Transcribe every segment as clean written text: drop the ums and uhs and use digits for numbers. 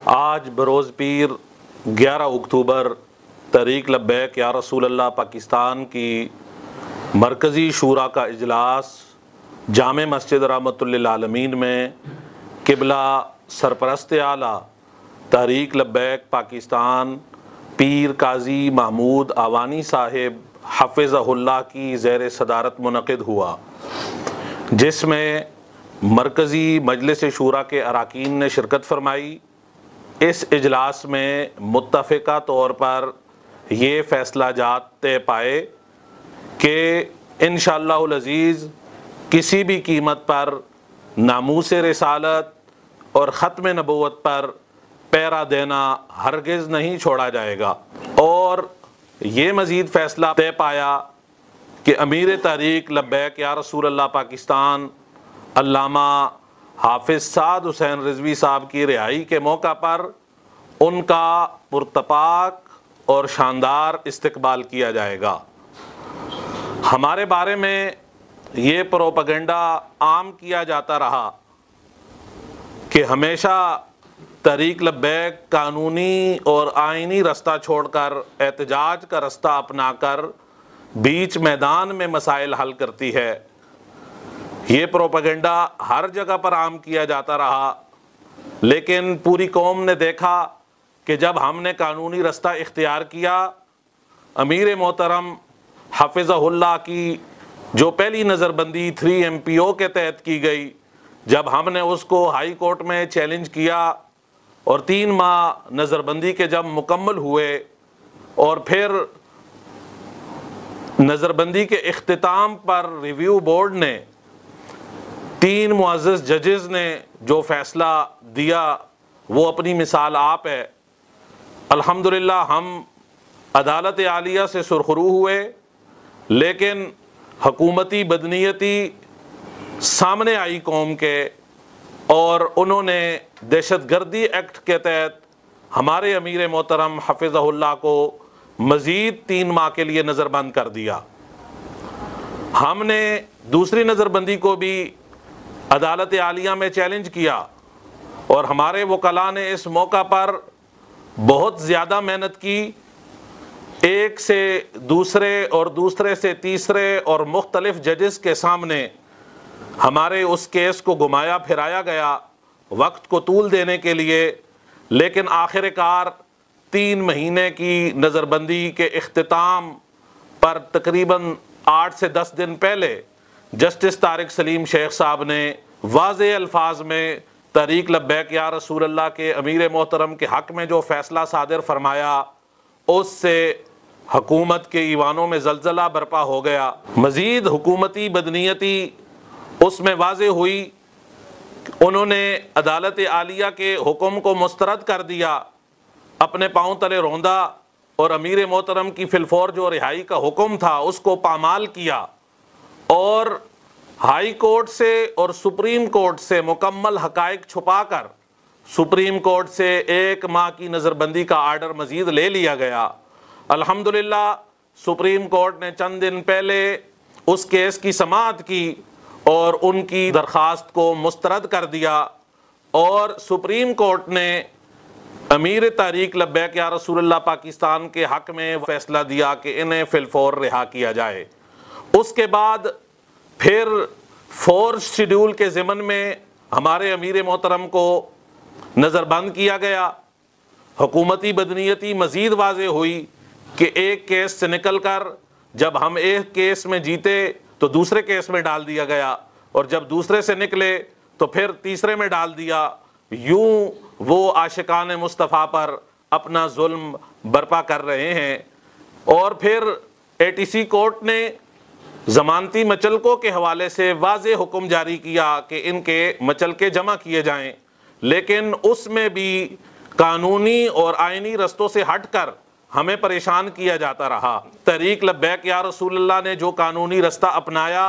آج بروز پیر 11 اکتوبر تحریک لبیک یا رسول اللہ پاکستان کی مرکزی شورا کا اجلاس جامع مسجد رحمۃ للعالمین میں قبلہ سرپرست اعلیٰ تحریک لبیک پاکستان پیر قاضی محمود آوانی صاحب حفظہ اللہ کی زیر صدارت منعقد ہوا، جس میں مرکزی مجلس شورا کے اراکین نے شرکت فرمائی۔ اس اجلاس میں متفقہ طور پر یہ فیصلہ جات طے پائے کہ انشاءاللہ العزیز کسی بھی قیمت پر ناموس رسالت اور ختم نبوت پر پیرا دینا ہرگز نہیں چھوڑا جائے گا، اور یہ مزید فیصلہ طے پایا کہ امیر تحریک لبیک یا رسول اللہ پاکستان علامہ حافظ سعد حسین رضوی صاحب کی رہائی کے موقع پر ان کا پرتپاک اور شاندار استقبال کیا جائے گا۔ ہمارے بارے میں یہ پروپیگنڈا عام کیا جاتا رہا کہ ہمیشہ تحریک لبیک قانونی اور آئینی رستہ چھوڑ کر احتجاج کا رستہ اپنا کر بیچ میدان میں مسائل حل کرتی ہے۔ یہ پروپیگنڈا ہر جگہ پر عام کیا جاتا رہا، لیکن پوری قوم نے دیکھا کہ جب ہم نے قانونی رستہ اختیار کیا، امیر محترم حفظہ اللہ کی جو پہلی نظر بندی 3 MPO کے تحت کی گئی، جب ہم نے اس کو ہائی کورٹ میں چیلنج کیا اور 3 ماہ نظر بندی کے جب مکمل ہوئے اور پھر نظر بندی کے اختتام پر ریویو بورڈ نے 3 معزز ججز نے جو فیصلہ دیا وہ اپنی مثال آپ ہے۔ الحمدللہ ہم عدالت عالیہ سے سرخرو ہوئے، لیکن حکومتی بدنیتی سامنے آئی قوم کے، اور انہوں نے دہشت گردی ایکٹ کے تحت ہمارے امیر محترم حفظہ اللہ کو مزید 3 ماہ کے لیے نظر بند کر دیا۔ ہم نے دوسری نظر بندی کو بھی عدالت عالیہ میں چیلنج کیا، اور ہمارے وکلاء نے اس موقع پر بہت زیادہ محنت کی، ایک سے دوسرے اور دوسرے سے تیسرے اور مختلف ججز کے سامنے ہمارے اس کیس کو گھمایا پھرایا گیا وقت کو طول دینے کے لیے، لیکن آخر کار 3 مہینے کی نظر بندی کے اختتام پر تقریباً 8 سے 10 دن پہلے جسٹس طارق سلیم شیخ صاحب نے واضح الفاظ میں تحریک لبیک یا رسول اللہ کے امیر محترم کے حق میں جو فیصلہ صادر فرمایا، اس سے حکومت کے ایوانوں میں زلزلہ برپا ہو گیا۔ مزید حکومتی بدنیتی اس میں واضح ہوئی، انہوں نے عدالت عالیہ کے حکم کو مسترد کر دیا، اپنے پاؤں تلے روندا، اور امیر محترم کی فی الفور جو رہائی کا حکم تھا اس کو پامال کیا، اور ہائی کورٹ سے اور سپریم کورٹ سے مکمل حقائق چھپا کر سپریم کورٹ سے 1 ماہ کی نظر بندی کا آرڈر مزید لے لیا گیا۔ الحمدللہ سپریم کورٹ نے چند دن پہلے اس کیس کی سماعت کی اور ان کی درخواست کو مسترد کر دیا، اور سپریم کورٹ نے امیر تحریک لبیک یا رسول اللہ پاکستان کے حق میں فیصلہ دیا کہ انہیں فی الفور رہا کیا جائے۔ اس کے بعد پھر 4 شیڈول کے ضمن میں ہمارے امیر محترم کو نظر بند کیا گیا۔ حکومتی بدنیتی مزید واضح ہوئی کہ ایک کیس سے نکل کر جب ہم ایک کیس میں جیتے تو دوسرے کیس میں ڈال دیا گیا، اور جب دوسرے سے نکلے تو پھر تیسرے میں ڈال دیا۔ یوں وہ عاشقان مصطفیٰ پر اپنا ظلم برپا کر رہے ہیں۔ اور پھر ATC کورٹ نے ضمانتی مچلکوں کے حوالے سے واضح حکم جاری کیا کہ ان کے مچلکے جمع کیے جائیں، لیکن اس میں بھی قانونی اور آئینی رستوں سے ہٹ کر ہمیں پریشان کیا جاتا رہا۔ تحریک لبیک یا رسول اللہ نے جو قانونی رستہ اپنایا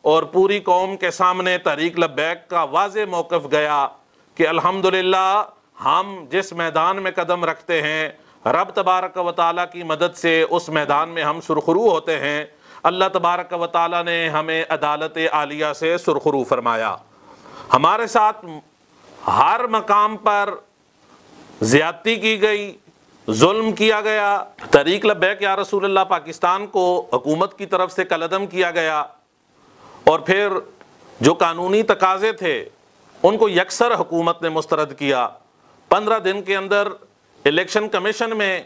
اور پوری قوم کے سامنے تحریک لبیک کا واضح موقف گیا کہ الحمدللہ ہم جس میدان میں قدم رکھتے ہیں، رب تبارک و تعالیٰ کی مدد سے اس میدان میں ہم سرخرو ہوتے ہیں۔ اللہ تبارک و تعالیٰ نے ہمیں عدالت عالیہ سے سرخرو فرمایا۔ ہمارے ساتھ ہر مقام پر زیادتی کی گئی، ظلم کیا گیا، تحریک لبیک یا رسول اللہ پاکستان کو حکومت کی طرف سے کالعدم کیا گیا، اور پھر جو قانونی تقاضے تھے ان کو یکسر حکومت نے مسترد کیا۔ 15 دن کے اندر الیکشن کمیشن میں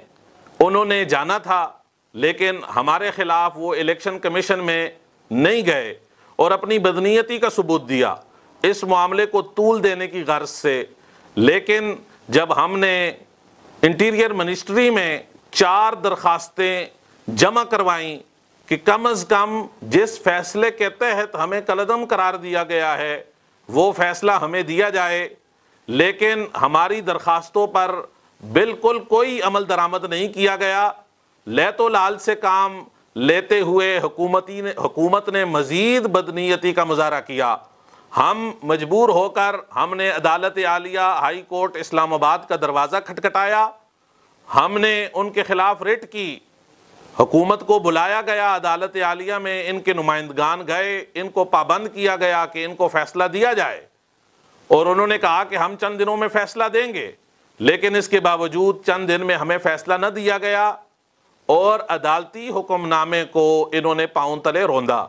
انہوں نے جانا تھا، لیکن ہمارے خلاف وہ الیکشن کمیشن میں نہیں گئے اور اپنی بدنیتی کا ثبوت دیا اس معاملے کو طول دینے کی غرض سے۔ لیکن جب ہم نے انٹیریئر منسٹری میں 4 درخواستیں جمع کروائیں کہ کم از کم جس فیصلے کے تحت ہمیں کالعدم قرار دیا گیا ہے وہ فیصلہ ہمیں دیا جائے، لیکن ہماری درخواستوں پر بالکل کوئی عمل درآمد نہیں کیا گیا۔ لیت و لال سے کام لیتے ہوئے حکومت نے مزید بدنیتی کا مظاہرہ کیا۔ ہم مجبور ہو کر ہم نے عدالت عالیہ ہائی کورٹ اسلام آباد کا دروازہ کھٹکھٹایا، ہم نے ان کے خلاف ریٹ کی، حکومت کو بلایا گیا، عدالت عالیہ میں ان کے نمائندگان گئے، ان کو پابند کیا گیا کہ ان کو فیصلہ دیا جائے، اور انہوں نے کہا کہ ہم چند دنوں میں فیصلہ دیں گے، لیکن اس کے باوجود چند دن میں ہمیں فیصلہ نہ دیا گیا اور عدالتی حکم نامے کو انہوں نے پاؤں تلے روندا۔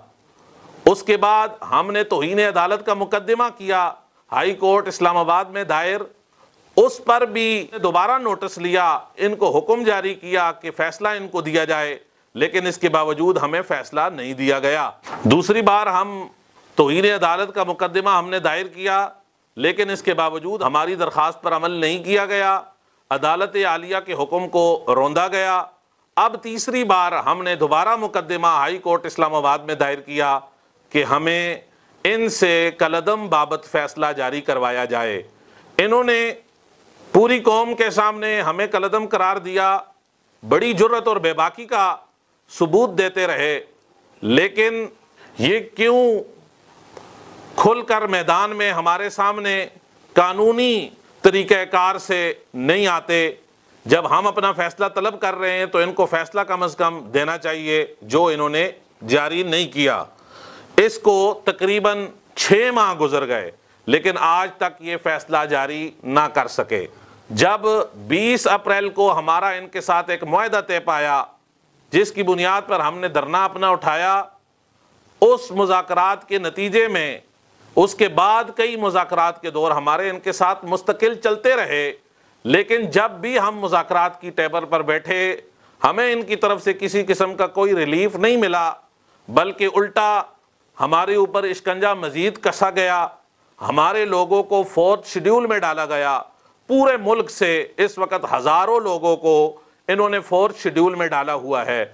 اس کے بعد ہم نے توہین عدالت کا مقدمہ کیا ہائی کورٹ اسلام آباد میں دائر، اس پر بھی دوبارہ نوٹس لیا، ان کو حکم جاری کیا کہ فیصلہ ان کو دیا جائے، لیکن اس کے باوجود ہمیں فیصلہ نہیں دیا گیا۔ دوسری بار ہم توہین عدالت کا مقدمہ ہم نے دائر کیا، لیکن اس کے باوجود ہماری درخواست پر عمل نہیں کیا گیا، عدالت عالیہ کے حکم کو روندا گیا۔ اب تیسری بار ہم نے دوبارہ مقدمہ ہائی کورٹ اسلام آباد میں دائر کیا کہ ہمیں ان سے کالعدم بابت فیصلہ جاری کروایا جائے۔ انہوں نے پوری قوم کے سامنے ہمیں کالعدم قرار دیا، بڑی جرت اور بے باکی کا ثبوت دیتے رہے، لیکن یہ کیوں کھل کر میدان میں ہمارے سامنے قانونی طریقہ کار سے نہیں آتے؟ جب ہم اپنا فیصلہ طلب کر رہے ہیں تو ان کو فیصلہ کم از کم دینا چاہیے، جو انہوں نے جاری نہیں کیا۔ اس کو تقریباً 6 ماہ گزر گئے، لیکن آج تک یہ فیصلہ جاری نہ کر سکے۔ جب 20 اپریل کو ہمارا ان کے ساتھ ایک معاہدہ طے پایا، جس کی بنیاد پر ہم نے دھرنا اپنا اٹھایا، اس مذاکرات کے نتیجے میں اس کے بعد کئی مذاکرات کے دور ہمارے ان کے ساتھ مستقل چلتے رہے، لیکن جب بھی ہم مذاکرات کی ٹیبل پر بیٹھے ہمیں ان کی طرف سے کسی قسم کا کوئی ریلیف نہیں ملا، بلکہ الٹا ہمارے اوپر اشکنجہ مزید کسا گیا، ہمارے لوگوں کو 4تھ شیڈول میں ڈالا گیا۔ پورے ملک سے اس وقت ہزاروں لوگوں کو انہوں نے 4تھ شیڈول میں ڈالا ہوا ہے،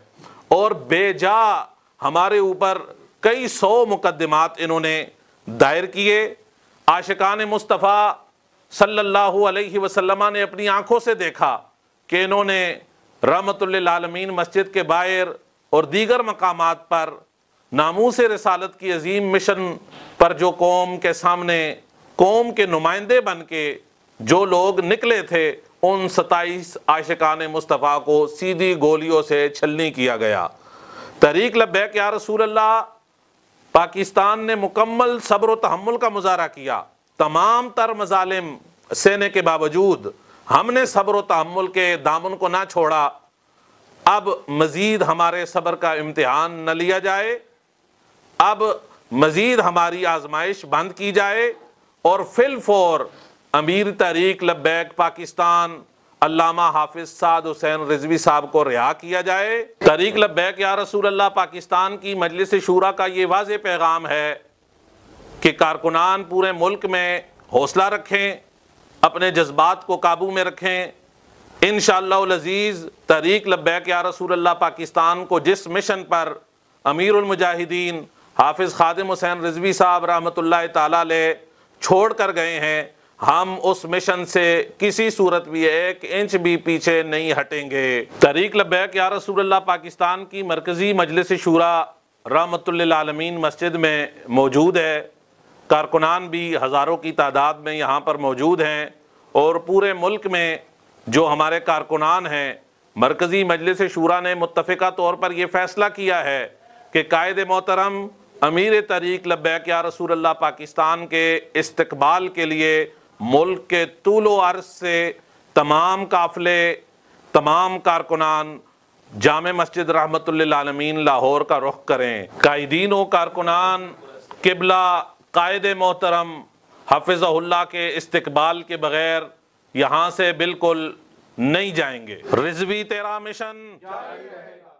اور بے جا ہمارے اوپر کئی 100 مقدمات انہوں نے دائر کیے۔ عاشقان مصطفیٰ صلی اللہ علیہ وسلم نے اپنی آنکھوں سے دیکھا کہ انہوں نے رحمت للعالمین مسجد کے باہر اور دیگر مقامات پر ناموس رسالت کی عظیم مشن پر جو قوم کے سامنے قوم کے نمائندے بن کے جو لوگ نکلے تھے، ان 27 عاشقان مصطفیٰ کو سیدھی گولیوں سے چھلنی کیا گیا۔ تحریک لبیک یا رسول اللہ پاکستان نے مکمل صبر و تحمل کا مظاہرہ کیا، تمام تر مظالم سہنے کے باوجود ہم نے صبر و تحمل کے دامن کو نہ چھوڑا۔ اب مزید ہمارے صبر کا امتحان نہ لیا جائے، اب مزید ہماری آزمائش بند کی جائے، اور فی الفور امیر تحریک لبیک پاکستان علامہ حافظ سعد حسین رضوی صاحب کو رہا کیا جائے۔ تحریک لبیک یا رسول اللہ پاکستان کی مجلس شورا کا یہ واضح پیغام ہے کہ کارکنان پورے ملک میں حوصلہ رکھیں، اپنے جذبات کو قابو میں رکھیں۔ انشاءاللہ العزیز تحریک لبیک یا رسول اللہ پاکستان کو جس مشن پر امیر المجاہدین حافظ خادم حسین رضوی صاحب رحمۃ اللہ تعالی علیہ چھوڑ کر گئے ہیں، ہم اس مشن سے کسی صورت بھی 1 انچ بھی پیچھے نہیں ہٹیں گے۔ تحریک لبیک یا رسول اللہ پاکستان کی مرکزی مجلس شورا رحمۃ للعالمین مسجد میں موجود ہے، کارکنان بھی ہزاروں کی تعداد میں یہاں پر موجود ہیں، اور پورے ملک میں جو ہمارے کارکنان ہیں، مرکزی مجلس شورا نے متفقہ طور پر یہ فیصلہ کیا ہے کہ قائد محترم امیر تحریک لبیک یا رسول اللہ پاکستان کے استقبال کے لیے ملک کے طول و عرض سے تمام قافلے، تمام کارکنان جامع مسجد رحمت للعالمین لاہور کا رخ کریں۔ قائدین و کارکنان قبلہ قائد محترم حفظہ اللہ کے استقبال کے بغیر یہاں سے بالکل نہیں جائیں گے۔ رضوی تیرا مشن جاری رہے گا۔